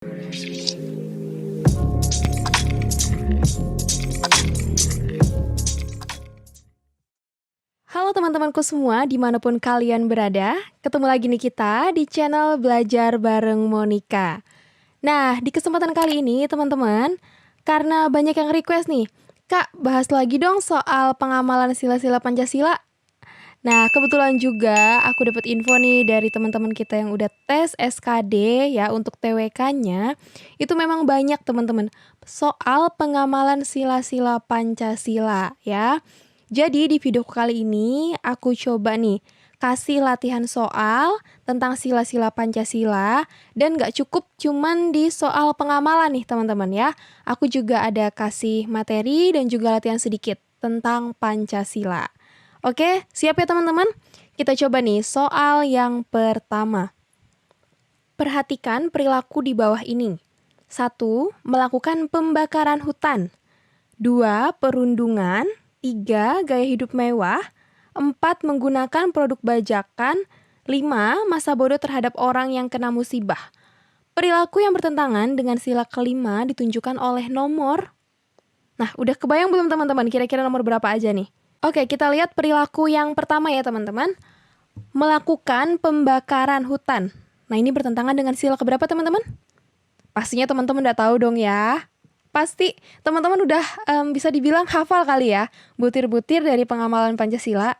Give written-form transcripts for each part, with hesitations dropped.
Halo teman-temanku semua, dimanapun kalian berada, ketemu lagi nih kita di channel Belajar Bareng Monica. Nah, di kesempatan kali ini teman-teman, karena banyak yang request nih, Kak, bahas lagi dong soal pengamalan sila-sila Pancasila. Nah, kebetulan juga aku dapat info nih dari teman-teman kita yang udah tes SKD ya untuk TWK-nya, itu memang banyak teman-teman soal pengamalan sila-sila Pancasila ya. Jadi di video kali ini aku coba nih kasih latihan soal tentang sila-sila Pancasila dan gak cukup cuman di soal pengamalan nih teman-teman ya. Aku juga ada kasih materi dan juga latihan sedikit tentang Pancasila. Oke, siap ya teman-teman? Kita coba nih soal yang pertama. Perhatikan perilaku di bawah ini. 1. Melakukan pembakaran hutan. 2. Perundungan. 3. Gaya hidup mewah. 4. Menggunakan produk bajakan. 5. Masa bodoh terhadap orang yang kena musibah. Perilaku yang bertentangan dengan sila kelima ditunjukkan oleh nomor. Nah, udah kebayang belum teman-teman kira-kira nomor berapa aja nih? Oke, kita lihat perilaku yang pertama ya teman-teman. Melakukan pembakaran hutan. Nah, ini bertentangan dengan sila keberapa teman-teman? Pastinya teman-teman udah tahu dong ya. Pasti teman-teman udah bisa dibilang hafal kali ya butir-butir dari pengamalan Pancasila.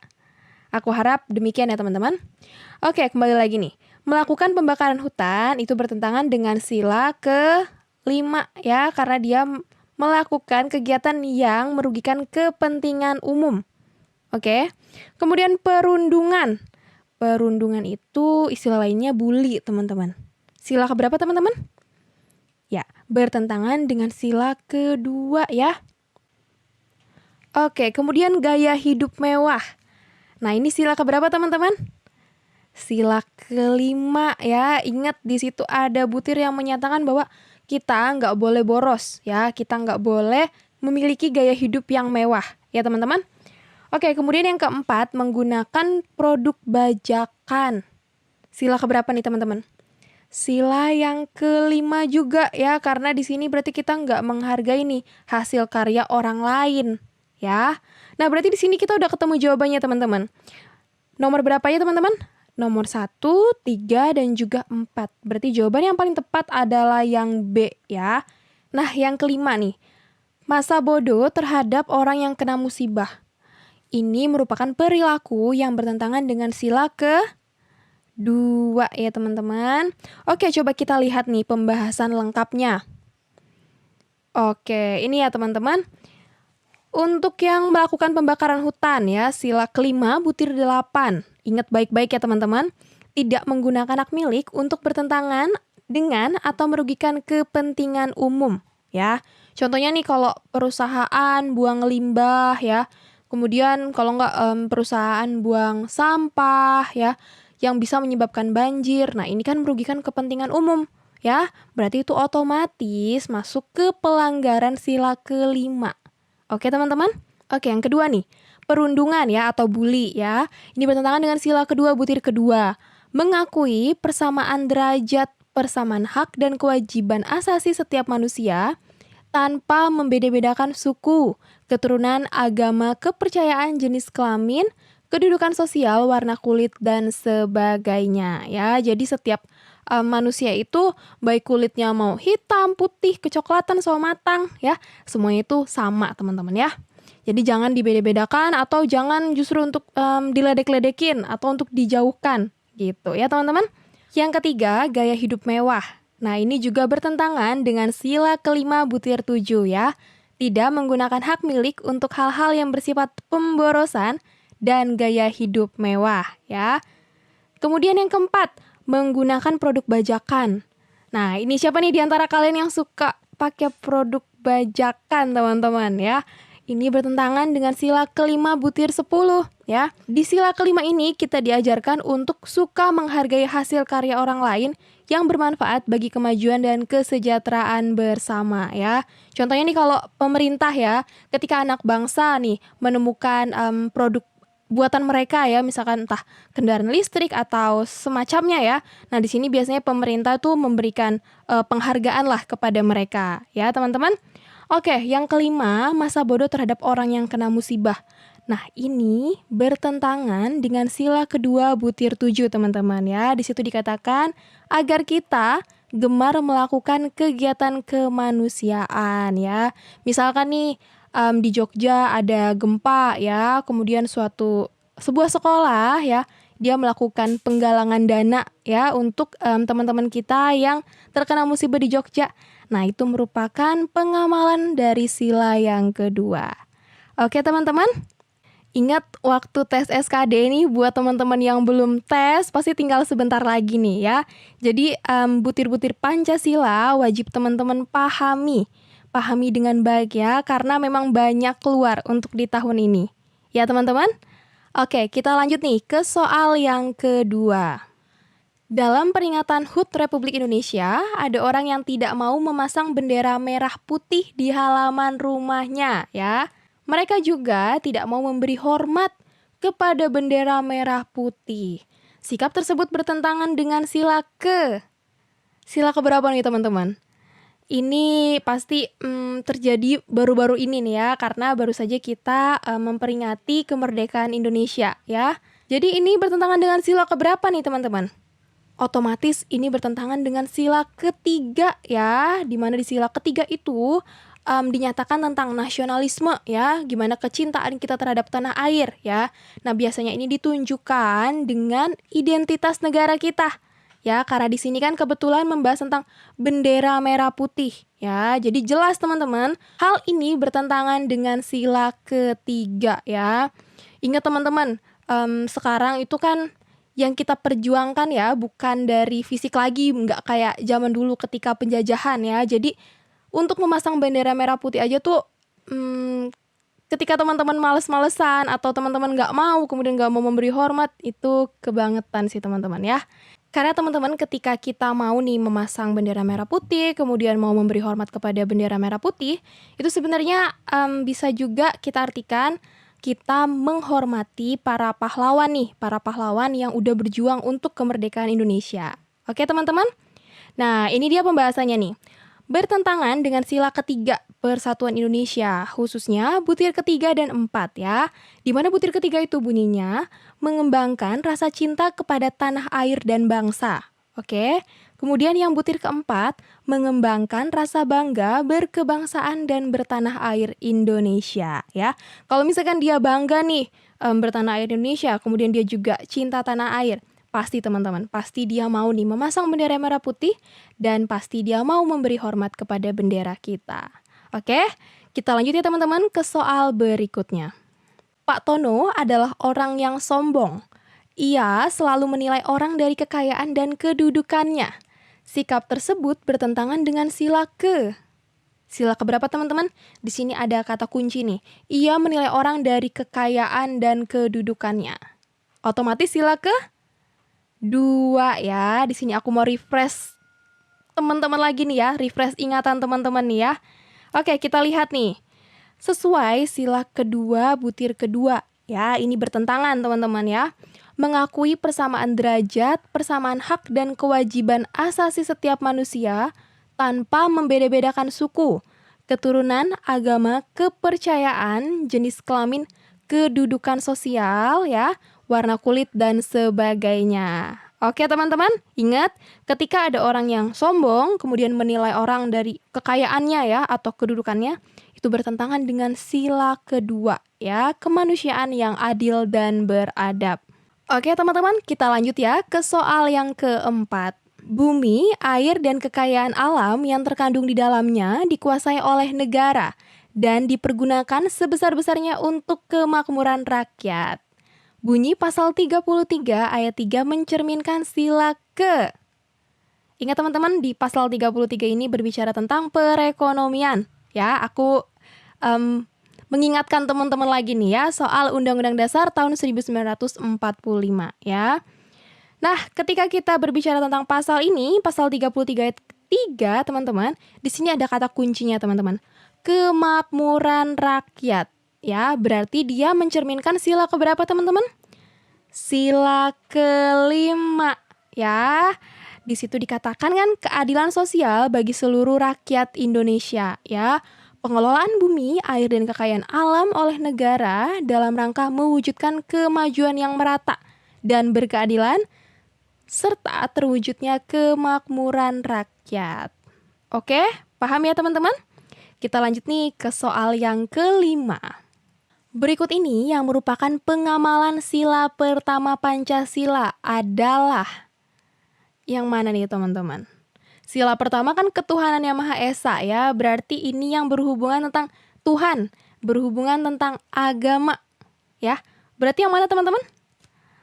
Aku harap demikian ya teman-teman. Oke, kembali lagi nih. Melakukan pembakaran hutan itu bertentangan dengan sila ke-5 ya, karena dia melakukan kegiatan yang merugikan kepentingan umum. Oke, kemudian perundungan. Perundungan itu istilah lainnya bully, teman-teman. Sila keberapa, teman-teman? Ya, bertentangan dengan sila kedua ya. Oke, kemudian gaya hidup mewah. Nah, ini sila keberapa, teman-teman? Sila kelima ya. Ingat di situ ada butir yang menyatakan bahwa kita nggak boleh boros ya. Kita nggak boleh memiliki gaya hidup yang mewah ya, teman-teman. Oke, kemudian yang keempat, menggunakan produk bajakan. Sila keberapa nih teman-teman? Sila yang kelima juga ya, karena di sini berarti kita nggak menghargai nih hasil karya orang lain ya. Nah, berarti di sini kita udah ketemu jawabannya teman-teman. Nomor berapa ya teman-teman? Nomor 1, 3, dan juga 4. Berarti jawaban yang paling tepat adalah yang B ya. Nah, yang kelima nih, masa bodoh terhadap orang yang kena musibah. Ini merupakan perilaku yang bertentangan dengan sila ke-2 ya teman-teman. Oke, coba kita lihat nih pembahasan lengkapnya. Oke, ini ya teman-teman. Untuk yang melakukan pembakaran hutan ya, sila kelima butir 8. Ingat baik-baik ya teman-teman. Tidak menggunakan hak milik untuk bertentangan dengan atau merugikan kepentingan umum ya. Contohnya nih kalau perusahaan buang limbah ya. Kemudian kalau nggak perusahaan buang sampah ya, yang bisa menyebabkan banjir. Nah, ini kan merugikan kepentingan umum ya. Berarti itu otomatis masuk ke pelanggaran sila kelima. Oke teman-teman? Oke, yang kedua nih, perundungan ya atau bully ya. Ini bertentangan dengan sila kedua butir kedua. Mengakui persamaan derajat, persamaan hak dan kewajiban asasi setiap manusia tanpa membeda-bedakan suku, keturunan, agama, kepercayaan, jenis kelamin, kedudukan sosial, warna kulit, dan sebagainya ya. Jadi setiap manusia itu baik kulitnya mau hitam, putih, kecoklatan, sawo matang ya, semuanya itu sama teman-teman ya. Jadi jangan dibeda-bedakan atau jangan justru untuk diledek-ledekin atau untuk dijauhkan gitu ya teman-teman. Yang ketiga, gaya hidup mewah. Nah, ini juga bertentangan dengan sila kelima butir 7 ya. Tidak menggunakan hak milik untuk hal-hal yang bersifat pemborosan dan gaya hidup mewah ya. Kemudian yang keempat, menggunakan produk bajakan. Nah, ini siapa nih di antara kalian yang suka pakai produk bajakan, teman-teman ya? Ini bertentangan dengan sila kelima butir 10 ya. Di sila kelima ini kita diajarkan untuk suka menghargai hasil karya orang lain yang bermanfaat bagi kemajuan dan kesejahteraan bersama ya. Contohnya nih kalau pemerintah ya, ketika anak bangsa nih menemukan produk buatan mereka ya, misalkan entah kendaraan listrik atau semacamnya ya. Nah, di sini biasanya pemerintah tuh memberikan penghargaan lah kepada mereka ya, teman-teman. Oke, yang kelima, masa bodoh terhadap orang yang kena musibah. Nah, ini bertentangan dengan sila kedua butir 7, teman-teman ya. Di situ dikatakan agar kita gemar melakukan kegiatan kemanusiaan ya. Misalkan nih di Jogja ada gempa ya, kemudian sebuah sekolah ya, dia melakukan penggalangan dana ya untuk teman-teman kita yang terkena musibah di Jogja. Nah, itu merupakan pengamalan dari sila yang kedua. Oke, teman-teman. Ingat waktu tes SKD ini buat teman-teman yang belum tes pasti tinggal sebentar lagi nih ya. Jadi butir-butir Pancasila wajib teman-teman pahami dengan baik ya, karena memang banyak keluar untuk di tahun ini. Ya teman-teman? Oke, kita lanjut nih ke soal yang kedua. Dalam peringatan HUT Republik Indonesia, ada orang yang tidak mau memasang bendera merah putih di halaman rumahnya ya. Mereka juga tidak mau memberi hormat kepada bendera merah putih. Sikap tersebut bertentangan dengan sila keberapa nih teman-teman? Ini pasti terjadi baru-baru ini nih ya, karena baru saja kita memperingati kemerdekaan Indonesia ya. Jadi ini bertentangan dengan sila keberapa nih teman-teman? Otomatis ini bertentangan dengan sila ketiga ya, dimana di sila ketiga itu dinyatakan tentang nasionalisme ya, gimana kecintaan kita terhadap tanah air ya. Nah, biasanya ini ditunjukkan dengan identitas negara kita ya, karena di sini kan kebetulan membahas tentang bendera merah putih ya. Jadi jelas teman-teman, hal ini bertentangan dengan sila ketiga ya. Ingat teman-teman, sekarang itu kan yang kita perjuangkan ya bukan dari fisik lagi, nggak kayak zaman dulu ketika penjajahan ya. Jadi untuk memasang bendera merah putih aja tuh ketika teman-teman males-malesan atau teman-teman nggak mau, kemudian nggak mau memberi hormat, itu kebangetan sih teman-teman ya. Karena teman-teman ketika kita mau nih memasang bendera merah putih, kemudian mau memberi hormat kepada bendera merah putih, itu sebenarnya bisa juga kita artikan kita menghormati para pahlawan nih, para pahlawan yang udah berjuang untuk kemerdekaan Indonesia. Oke teman-teman? Nah, ini dia pembahasannya nih. Bertentangan dengan sila ketiga Persatuan Indonesia, khususnya butir ketiga dan 4 ya. Di mana butir ketiga itu bunyinya mengembangkan rasa cinta kepada tanah air dan bangsa. Oke. Kemudian yang butir keempat mengembangkan rasa bangga berkebangsaan dan bertanah air Indonesia ya. Kalau misalkan dia bangga nih bertanah air Indonesia, kemudian dia juga cinta tanah air, pasti teman-teman, pasti dia mau nih memasang bendera merah putih dan pasti dia mau memberi hormat kepada bendera kita. Oke, kita lanjut ya teman-teman ke soal berikutnya. Pak Tono adalah orang yang sombong. Ia selalu menilai orang dari kekayaan dan kedudukannya. Sikap tersebut bertentangan dengan sila keberapa teman-teman? Di sini ada kata kunci nih. Ia menilai orang dari kekayaan dan kedudukannya. Otomatis sila kedua ya. Di sini aku mau refresh teman-teman lagi nih ya, refresh ingatan teman-teman nih ya. Oke, kita lihat nih. Sesuai sila kedua butir kedua ya, ini bertentangan teman-teman ya. Mengakui persamaan derajat, persamaan hak dan kewajiban asasi setiap manusia tanpa membeda-bedakan suku, keturunan, agama, kepercayaan, jenis kelamin, kedudukan sosial ya, warna kulit dan sebagainya. Oke teman-teman, ingat ketika ada orang yang sombong kemudian menilai orang dari kekayaannya ya atau kedudukannya, itu bertentangan dengan sila kedua ya, kemanusiaan yang adil dan beradab. Oke teman-teman, kita lanjut ya ke soal yang keempat. Bumi, air, dan kekayaan alam yang terkandung di dalamnya dikuasai oleh negara dan dipergunakan sebesar-besarnya untuk kemakmuran rakyat. Bunyi pasal 33 ayat 3 mencerminkan sila ke. Ingat teman-teman, di pasal 33 ini berbicara tentang perekonomian. Ya, aku mengingatkan teman-teman lagi nih ya soal Undang-Undang Dasar tahun 1945 ya. Nah, ketika kita berbicara tentang pasal ini, pasal 33 ayat 3, teman-teman, di sini ada kata kuncinya teman-teman. Kemakmuran rakyat. ya, berarti dia mencerminkan sila keberapa teman-teman? Sila kelima, ya. Di situ dikatakan kan keadilan sosial bagi seluruh rakyat Indonesia, ya. Pengelolaan bumi, air, dan kekayaan alam oleh negara dalam rangka mewujudkan kemajuan yang merata dan berkeadilan, serta terwujudnya kemakmuran rakyat. Oke, paham ya teman-teman? Kita lanjut nih ke soal yang kelima. Berikut ini yang merupakan pengamalan sila pertama Pancasila adalah yang mana nih teman-teman? Sila pertama kan ketuhanan yang Maha Esa ya, berarti ini yang berhubungan tentang Tuhan, berhubungan tentang agama ya. Berarti yang mana teman-teman?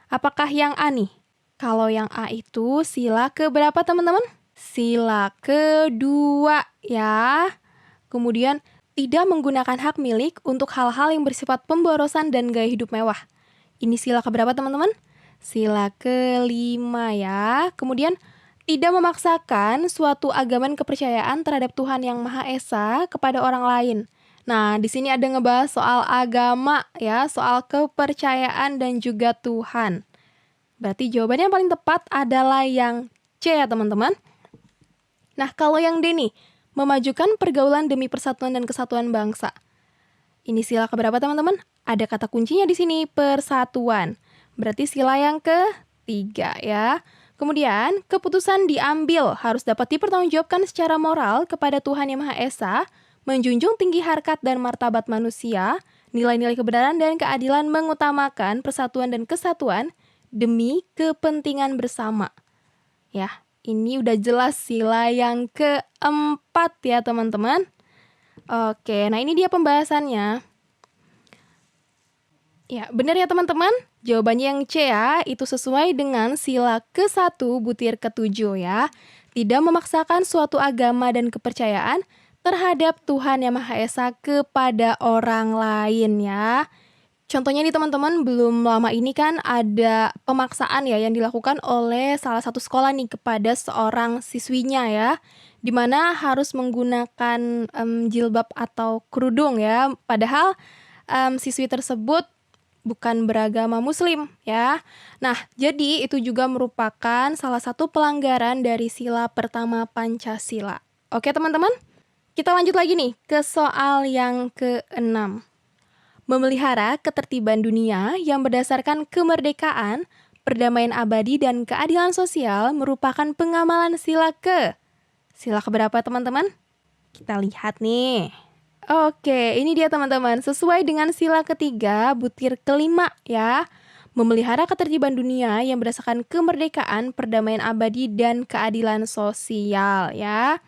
Apakah yang A nih? Kalau yang A itu sila keberapa teman-teman? Sila kedua ya. Kemudian tidak menggunakan hak milik untuk hal-hal yang bersifat pemborosan dan gaya hidup mewah. Ini sila keberapa teman-teman? Sila kelima ya. Kemudian tidak memaksakan suatu agama dan kepercayaan terhadap Tuhan yang Maha Esa kepada orang lain. Nah, di sini ada ngebahas soal agama ya, soal kepercayaan dan juga Tuhan. Berarti jawabannya yang paling tepat adalah yang C ya teman-teman. Nah, kalau yang D nih, memajukan pergaulan demi persatuan dan kesatuan bangsa. Ini sila keberapa teman-teman? Ada kata kuncinya di sini, persatuan. Berarti sila yang ketiga ya. Kemudian, keputusan diambil harus dapat dipertanggungjawabkan secara moral kepada Tuhan Yang Maha Esa, menjunjung tinggi harkat dan martabat manusia, nilai-nilai kebenaran dan keadilan mengutamakan persatuan dan kesatuan demi kepentingan bersama. Ya, ini udah jelas sila yang keempat ya teman-teman. Oke, nah ini dia pembahasannya. Ya, benar ya teman-teman? Jawabannya yang C ya, itu sesuai dengan sila ke-1 butir ke-7 ya. Tidak memaksakan suatu agama dan kepercayaan terhadap Tuhan Yang Maha Esa kepada orang lain ya. Contohnya nih teman-teman, belum lama ini kan ada pemaksaan ya yang dilakukan oleh salah satu sekolah nih kepada seorang siswinya ya. Dimana harus menggunakan jilbab atau kerudung ya. Padahal siswi tersebut bukan beragama muslim ya. Nah, jadi itu juga merupakan salah satu pelanggaran dari sila pertama Pancasila. Oke teman-teman, kita lanjut lagi nih ke soal yang ke-6. Memelihara ketertiban dunia yang berdasarkan kemerdekaan, perdamaian abadi, dan keadilan sosial merupakan pengamalan sila keberapa teman-teman? Kita lihat nih. Oke, ini dia teman-teman, sesuai dengan sila ketiga butir kelima ya. Memelihara ketertiban dunia yang berdasarkan kemerdekaan, perdamaian abadi, dan keadilan sosial ya.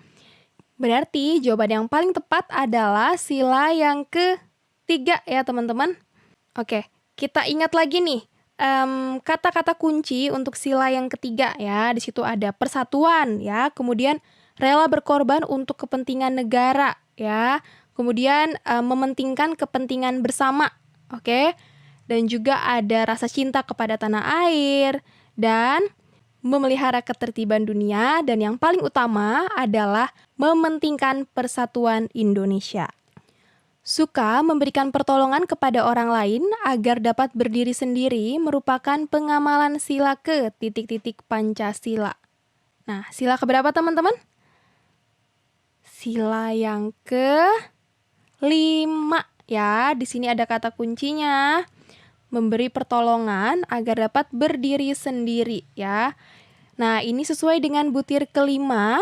Berarti jawaban yang paling tepat adalah sila yang ketiga ya teman-teman. Oke, kita ingat lagi nih kata-kata kunci untuk sila yang ketiga ya. Di situ ada persatuan ya, kemudian rela berkorban untuk kepentingan negara ya. Kemudian mementingkan kepentingan bersama, oke? Dan juga ada rasa cinta kepada tanah air dan memelihara ketertiban dunia, dan yang paling utama adalah mementingkan persatuan Indonesia. Suka memberikan pertolongan kepada orang lain agar dapat berdiri sendiri merupakan pengamalan sila Pancasila. Nah, sila keberapa teman-teman? Sila yang ke-5 ya. Di sini ada kata kuncinya, memberi pertolongan agar dapat berdiri sendiri ya. Nah, ini sesuai dengan butir kelima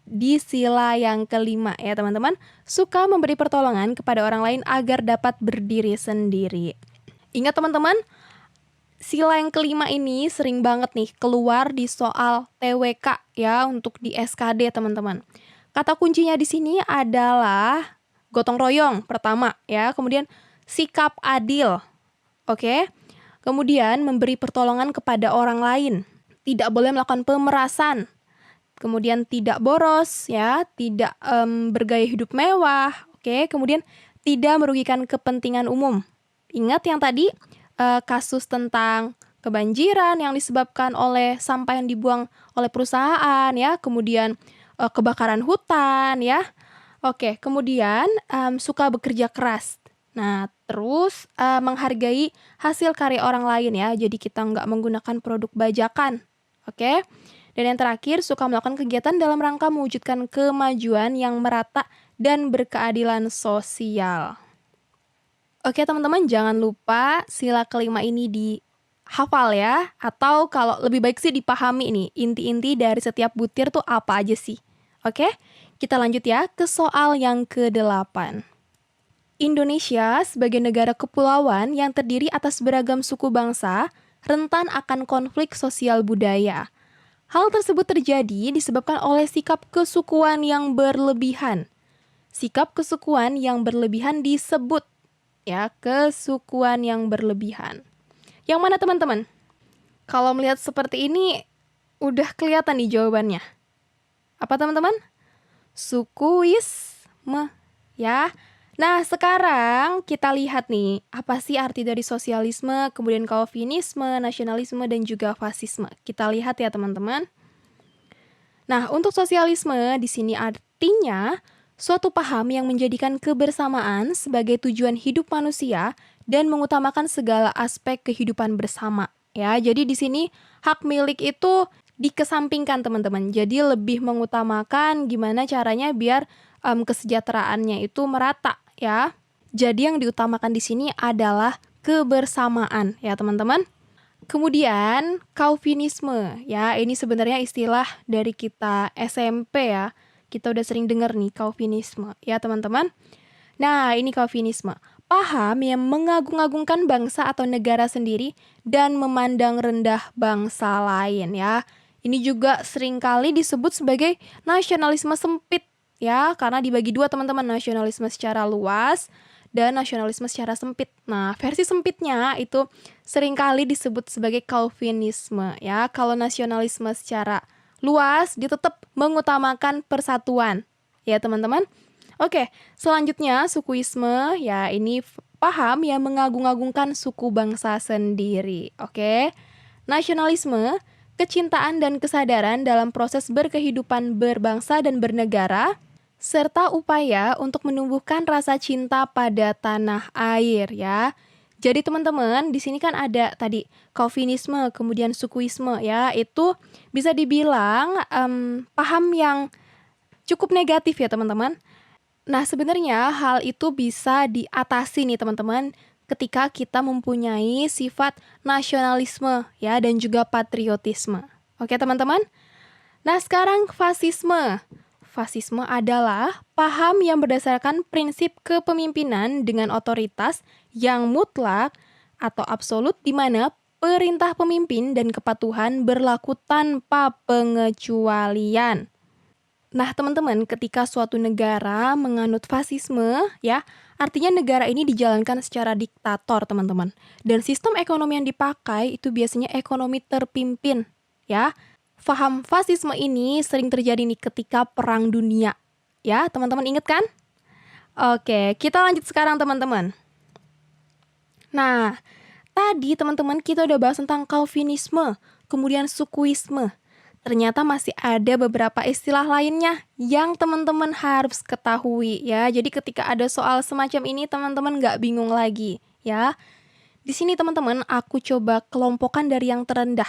di sila yang kelima ya teman-teman. Suka memberi pertolongan kepada orang lain agar dapat berdiri sendiri. Ingat teman-teman, sila yang kelima ini sering banget nih keluar di soal TWK ya, untuk di SKD teman-teman. Kata kuncinya di sini adalah gotong royong pertama ya, kemudian sikap adil. Oke. Kemudian memberi pertolongan kepada orang lain. Tidak boleh melakukan pemerasan. Kemudian tidak boros ya, tidak bergaya hidup mewah. Oke, kemudian tidak merugikan kepentingan umum. Ingat yang tadi kasus tentang kebanjiran yang disebabkan oleh sampah yang dibuang oleh perusahaan ya, kemudian kebakaran hutan ya. Oke, kemudian suka bekerja keras. Nah, terus menghargai hasil karya orang lain ya. Jadi kita nggak menggunakan produk bajakan. Oke. Dan yang terakhir, suka melakukan kegiatan dalam rangka mewujudkan kemajuan yang merata dan berkeadilan sosial. Oke teman-teman, jangan lupa sila kelima ini dihafal ya. Atau kalau lebih baik sih dipahami nih, inti-inti dari setiap butir tuh apa aja sih. Oke, kita lanjut ya ke soal yang ke-8. Indonesia sebagai negara kepulauan yang terdiri atas beragam suku bangsa, rentan akan konflik sosial budaya. Hal tersebut terjadi disebabkan oleh sikap kesukuan yang berlebihan. Sikap kesukuan yang berlebihan disebut ya, kesukuan yang berlebihan. Yang mana teman-teman? Kalau melihat seperti ini udah kelihatan nih jawabannya. Apa teman-teman? Sukuisme ya. Nah, sekarang kita lihat nih, apa sih arti dari sosialisme, kemudian Calvinisme, nasionalisme, dan juga fasisme. Kita lihat ya, teman-teman. Nah, untuk sosialisme di sini artinya suatu paham yang menjadikan kebersamaan sebagai tujuan hidup manusia dan mengutamakan segala aspek kehidupan bersama. Ya, jadi di sini hak milik itu dikesampingkan, teman-teman. Jadi lebih mengutamakan gimana caranya biar kesejahteraannya itu merata. Ya, jadi yang diutamakan di sini adalah kebersamaan ya teman-teman. Kemudian Calvinisme ya, ini sebenarnya istilah dari kita SMP ya. Kita udah sering dengar nih Calvinisme ya teman-teman. Nah ini Calvinisme, paham yang mengagung-agungkan bangsa atau negara sendiri dan memandang rendah bangsa lain ya. Ini juga seringkali disebut sebagai nasionalisme sempit. Ya, karena dibagi dua teman-teman, nasionalisme secara luas dan nasionalisme secara sempit. Nah, versi sempitnya itu seringkali disebut sebagai Calvinisme ya. Kalau nasionalisme secara luas dia tetap mengutamakan persatuan. Ya, teman-teman. Oke, selanjutnya sukuisme ya, ini paham yang mengagung-agungkan suku bangsa sendiri. Oke. Nasionalisme, kecintaan dan kesadaran dalam proses berkehidupan berbangsa dan bernegara, serta upaya untuk menumbuhkan rasa cinta pada tanah air ya. Jadi teman-teman, di sini kan ada tadi Calvinisme, kemudian sukuisme ya, itu bisa dibilang paham yang cukup negatif ya teman-teman. Nah sebenarnya hal itu bisa diatasi nih teman-teman ketika kita mempunyai sifat nasionalisme ya dan juga patriotisme. Oke teman-teman? Nah sekarang fasisme. Fasisme adalah paham yang berdasarkan prinsip kepemimpinan dengan otoritas yang mutlak atau absolut di mana perintah pemimpin dan kepatuhan berlaku tanpa pengecualian. Nah, teman-teman, ketika suatu negara menganut fasisme, ya, artinya negara ini dijalankan secara diktator, teman-teman. Dan sistem ekonomi yang dipakai itu biasanya ekonomi terpimpin, ya. Faham fasisme ini sering terjadi nih ketika Perang Dunia. Ya, teman-teman ingat kan? Oke, kita lanjut sekarang teman-teman. Nah, tadi teman-teman kita udah bahas tentang Calvinisme, kemudian sukuisme. Ternyata masih ada beberapa istilah lainnya yang teman-teman harus ketahui ya. Jadi ketika ada soal semacam ini teman-teman nggak bingung lagi ya. Di sini teman-teman aku coba kelompokkan dari yang terendah.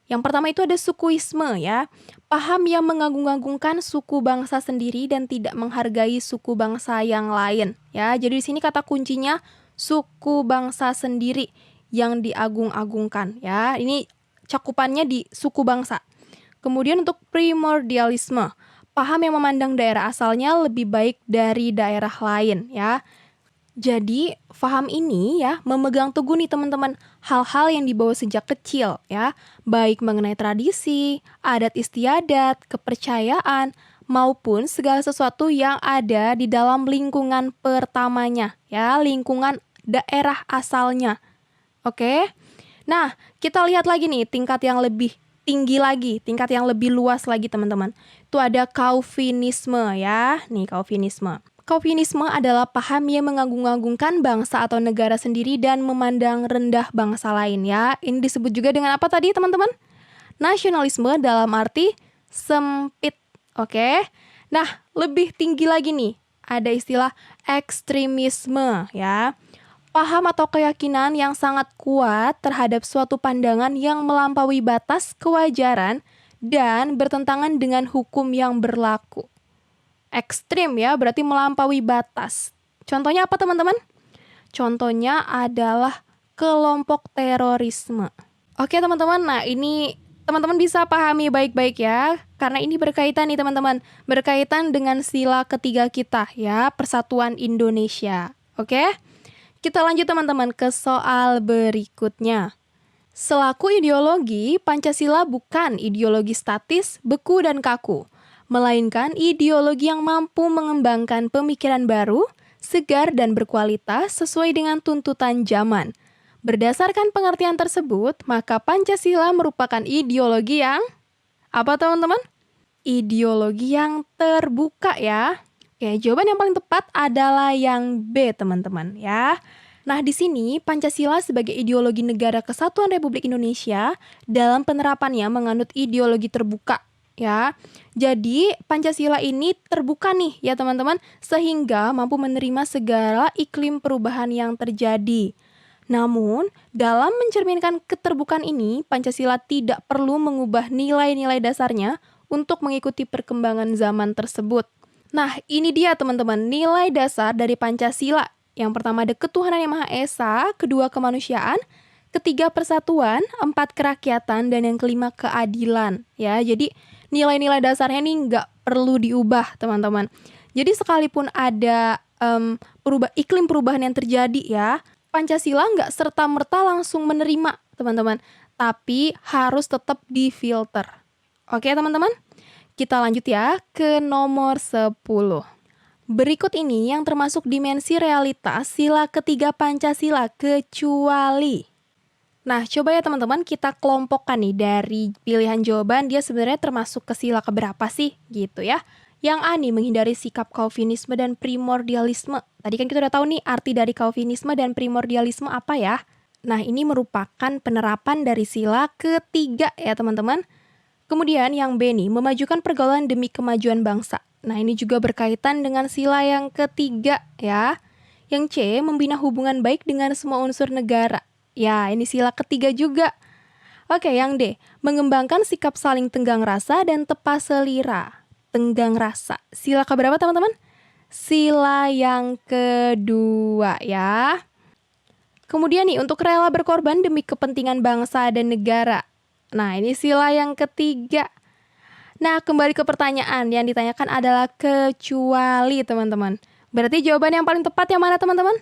Yang pertama itu ada sukuisme ya, paham yang mengagung-agungkan suku bangsa sendiri dan tidak menghargai suku bangsa yang lain ya. Jadi di sini kata kuncinya suku bangsa sendiri yang diagung-agungkan ya. Ini cakupannya di suku bangsa. Kemudian untuk primordialisme, paham yang memandang daerah asalnya lebih baik dari daerah lain ya. Jadi, faham ini ya memegang teguh nih teman-teman hal-hal yang dibawa sejak kecil ya, baik mengenai tradisi, adat istiadat, kepercayaan, maupun segala sesuatu yang ada di dalam lingkungan pertamanya ya, lingkungan daerah asalnya. Oke. Nah, kita lihat lagi nih tingkat yang lebih tinggi lagi, tingkat yang lebih luas lagi teman-teman. Itu ada Calvinisme ya, nih Calvinisme. Calvinisme adalah paham yang mengagung-agungkan bangsa atau negara sendiri dan memandang rendah bangsa lain ya. Ini disebut juga dengan apa tadi teman-teman? Nasionalisme dalam arti sempit. Oke. Nah, lebih tinggi lagi nih. ada istilah ekstremisme ya. Paham atau keyakinan yang sangat kuat terhadap suatu pandangan yang melampaui batas kewajaran dan bertentangan dengan hukum yang berlaku. Ekstrim ya, berarti melampaui batas. Contohnya apa teman-teman? Contohnya adalah kelompok terorisme. Oke teman-teman, nah ini teman-teman bisa pahami baik-baik ya, karena ini berkaitan nih teman-teman, berkaitan dengan sila ketiga kita ya, Persatuan Indonesia. Oke? Kita lanjut teman-teman ke soal berikutnya. Selaku ideologi, Pancasila bukan ideologi statis, beku dan kaku, melainkan ideologi yang mampu mengembangkan pemikiran baru, segar dan berkualitas sesuai dengan tuntutan zaman. Berdasarkan pengertian tersebut, maka Pancasila merupakan ideologi yang apa teman-teman? Ideologi yang terbuka ya. Oke, jawaban yang paling tepat adalah yang B, teman-teman ya. Nah, di sini Pancasila sebagai ideologi Negara Kesatuan Republik Indonesia dalam penerapannya menganut ideologi terbuka ya. Jadi, Pancasila ini terbuka nih ya, teman-teman, sehingga mampu menerima segala iklim perubahan yang terjadi. Namun, dalam mencerminkan keterbukaan ini, Pancasila tidak perlu mengubah nilai-nilai dasarnya untuk mengikuti perkembangan zaman tersebut. Nah, ini dia teman-teman, nilai dasar dari Pancasila. Yang pertama ada ketuhanan yang Maha Esa, kedua kemanusiaan, ketiga persatuan, empat kerakyatan, dan yang kelima keadilan. Ya, jadi nilai-nilai dasarnya ini nggak perlu diubah teman-teman. Jadi sekalipun ada iklim perubahan yang terjadi ya, Pancasila nggak serta-merta langsung menerima teman-teman, tapi harus tetap difilter. Oke teman-teman? Kita lanjut ya ke nomor 10. Berikut ini yang termasuk dimensi realitas sila ketiga Pancasila kecuali. Nah, coba ya teman-teman kita kelompokkan nih dari pilihan jawaban dia sebenarnya termasuk ke sila keberapa sih gitu ya. Yang A nih menghindari sikap Calvinisme dan primordialisme. Tadi kan kita udah tahu nih arti dari Calvinisme dan primordialisme apa ya. Nah, ini merupakan penerapan dari sila ketiga ya teman-teman. Kemudian yang B nih, memajukan pergaulan demi kemajuan bangsa. Nah, ini juga berkaitan dengan sila yang ketiga ya. Yang C, membina hubungan baik dengan semua unsur negara. Ya, ini sila ketiga juga. Oke, yang D, mengembangkan sikap saling tenggang rasa dan tepa selira. Tenggang rasa. Sila keberapa teman-teman? Sila yang kedua ya. Kemudian nih, untuk rela berkorban demi kepentingan bangsa dan negara. Nah, ini sila yang ketiga. Nah, kembali ke pertanyaan yang ditanyakan adalah kecuali, teman-teman. Berarti jawaban yang paling tepat yang mana, teman-teman?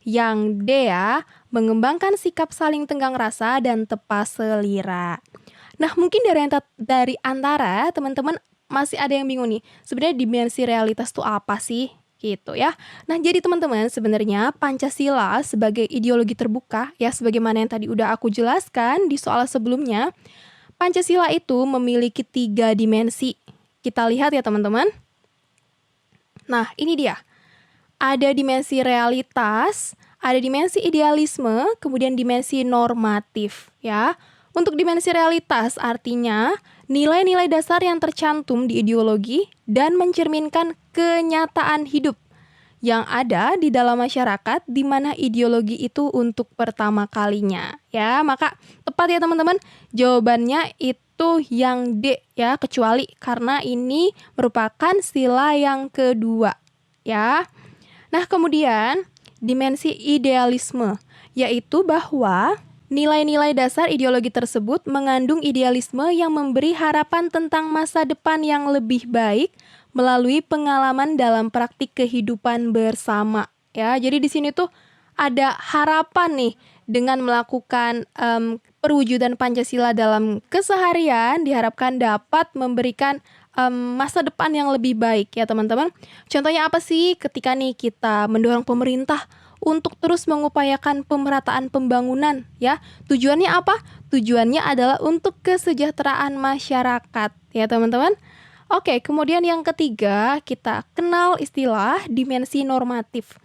Yang D ya, mengembangkan sikap saling tenggang rasa dan tepa selira. Nah, mungkin dari antara teman-teman masih ada yang bingung nih. Sebenarnya dimensi realitas itu apa sih? Gitu ya. Nah, jadi teman-teman, sebenarnya Pancasila sebagai ideologi terbuka, ya sebagaimana yang tadi udah aku jelaskan di soal sebelumnya, Pancasila itu memiliki 3 dimensi. Kita lihat ya teman-teman. Nah, ini dia. Ada dimensi realitas, ada dimensi idealisme, kemudian dimensi normatif, ya. Untuk dimensi realitas artinya nilai-nilai dasar yang tercantum di ideologi dan mencerminkan kenyataan hidup yang ada di dalam masyarakat di mana ideologi itu untuk pertama kalinya. Ya, maka tepat ya teman-teman, jawabannya itu yang D ya, kecuali karena ini merupakan sila yang kedua, ya. Nah, kemudian dimensi idealisme, yaitu bahwa nilai-nilai dasar ideologi tersebut mengandung idealisme yang memberi harapan tentang masa depan yang lebih baik melalui pengalaman dalam praktik kehidupan bersama. Ya, jadi di sini tuh ada harapan nih dengan melakukan perwujudan Pancasila dalam keseharian diharapkan dapat memberikan masa depan yang lebih baik ya teman-teman. Contohnya apa sih ketika nih kita mendorong pemerintah untuk terus mengupayakan pemerataan pembangunan ya. Tujuannya apa? Tujuannya adalah untuk kesejahteraan masyarakat ya teman-teman. Oke, kemudian yang ketiga kita kenal istilah dimensi normatif.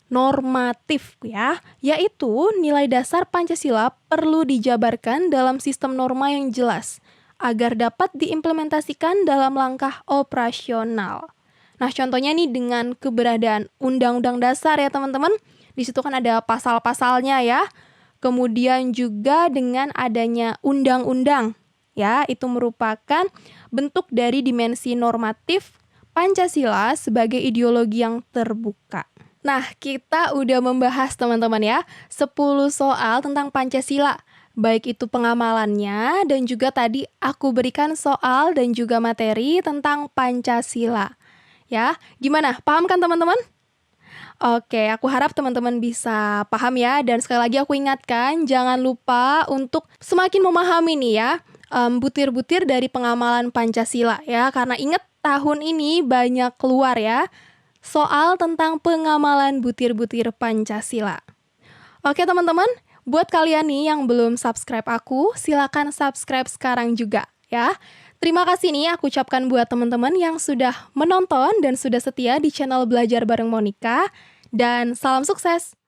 Normatif ya, yaitu nilai dasar Pancasila perlu dijabarkan dalam sistem norma yang jelas agar dapat diimplementasikan dalam langkah operasional. Nah, contohnya nih dengan keberadaan Undang-Undang Dasar ya teman-teman. Di situ kan ada pasal-pasalnya ya. Kemudian juga dengan adanya undang-undang ya, itu merupakan bentuk dari dimensi normatif Pancasila sebagai ideologi yang terbuka. Nah, kita udah membahas teman-teman ya, 10 soal tentang Pancasila. Baik itu pengamalannya dan juga tadi aku berikan soal dan juga materi tentang Pancasila. Ya, gimana? Paham kan teman-teman? Oke, aku harap teman-teman bisa paham ya. Dan sekali lagi aku ingatkan, jangan lupa untuk semakin memahami nih ya, butir-butir dari pengamalan Pancasila ya. Karena ingat tahun ini banyak keluar ya, soal tentang pengamalan butir-butir Pancasila. Oke teman-teman, buat kalian nih yang belum subscribe aku, silakan subscribe sekarang juga ya. Terima kasih nih aku ucapkan buat teman-teman yang sudah menonton dan sudah setia di channel Belajar Bareng Monica. Dan salam sukses!